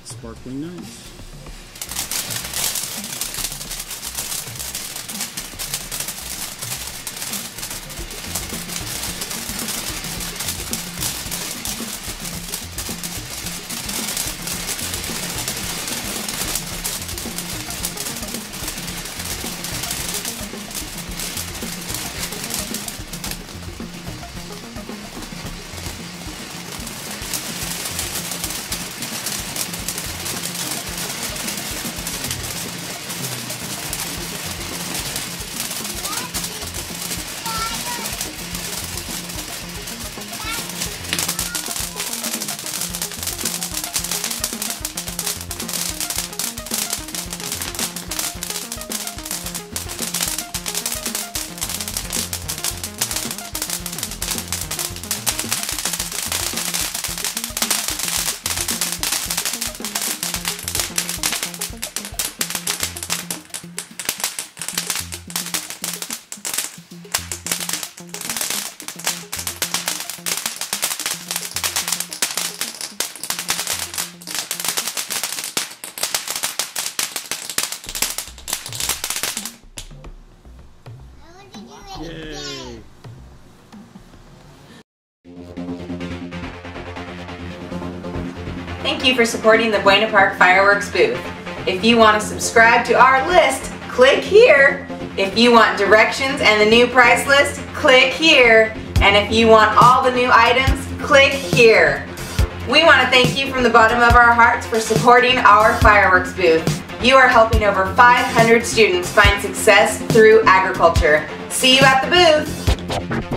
sparkling nice. Yay! Thank you for supporting the Buena Park Fireworks booth. If you want to subscribe to our list, click here. If you want directions and the new price list, click here. And if you want all the new items, click here. We want to thank you from the bottom of our hearts for supporting our fireworks booth. You are helping over 500 students find success through agriculture. See you at the booth!